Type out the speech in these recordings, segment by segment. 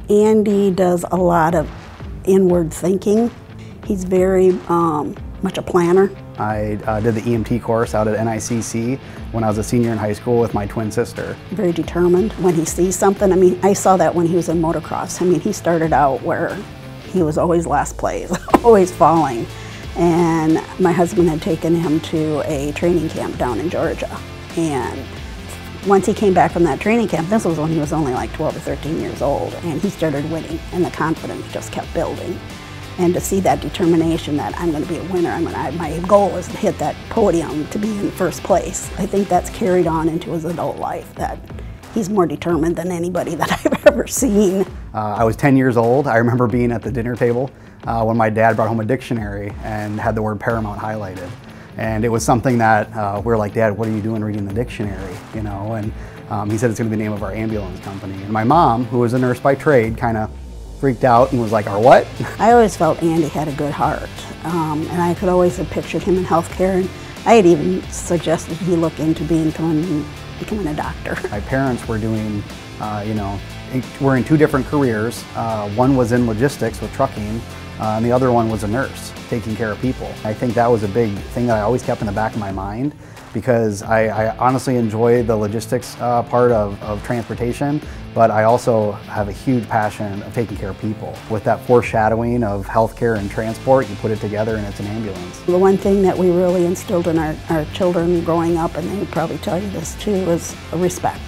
Andy does a lot of inward thinking. He's very much a planner. I did the EMT course out at NICC when I was a senior in high school with my twin sister. Very determined when he sees something. I mean, I saw that when he was in motocross. I mean, he started out where he was always last place, always falling. And my husband had taken him to a training camp down in Georgia. And once he came back from that training camp, this was when he was only like 12 or 13 years old, and he started winning, and the confidence just kept building. And to see that determination that I'm going to be a winner, my goal is to hit that podium, to be in first place. I think that's carried on into his adult life, that he's more determined than anybody that I've ever seen. I was 10 years old. I remember being at the dinner table when my dad brought home a dictionary and had the word Paramount highlighted. And it was something that we were like, Dad, what are you doing reading the dictionary? You know, and he said it's going to be the name of our ambulance company. And my mom, who was a nurse by trade, kind of freaked out and was like, our what? I always felt Andy had a good heart, and I could always have pictured him in healthcare, and I had even suggested he look into becoming a doctor. My parents were doing, we're in two different careers. One was in logistics with trucking, and the other one was a nurse, taking care of people. I think that was a big thing that I always kept in the back of my mind, because I honestly enjoy the logistics part of transportation, but I also have a huge passion of taking care of people. With that foreshadowing of healthcare and transport, you put it together and it's an ambulance. The one thing that we really instilled in our children growing up, and they would probably tell you this too, is respect.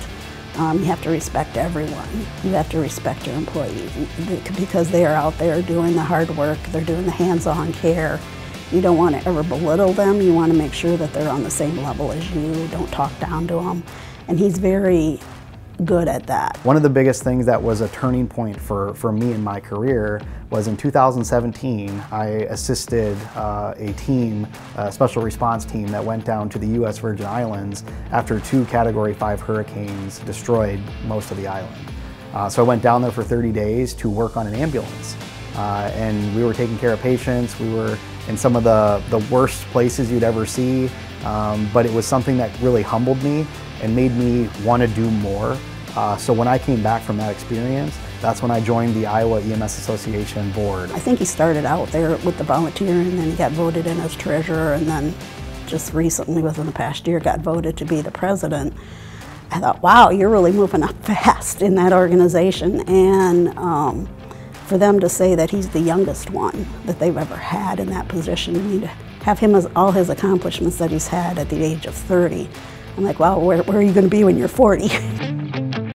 You have to respect everyone. You have to respect your employees, because they are out there doing the hard work, they're doing the hands-on care. You don't want to ever belittle them. You want to make sure that they're on the same level as you. Don't talk down to them. And he's very good at that. One of the biggest things that was a turning point for me in my career was in 2017, I assisted a team, a special response team that went down to the U.S. Virgin Islands after 2 Category 5 hurricanes destroyed most of the island. So I went down there for 30 days to work on an ambulance. And we were taking care of patients. We were in some of the worst places you'd ever see, but it was something that really humbled me and made me want to do more. So when I came back from that experience, that's when I joined the Iowa EMS Association board. I think he started out there with the volunteer, and then he got voted in as treasurer, and then just recently, within the past year, got voted to be the president. I thought, wow, you're really moving up fast in that organization. And for them to say that he's the youngest one that they've ever had in that position, I mean, to have him as all his accomplishments that he's had at the age of 30, I'm like, wow, where are you going to be when you're 40?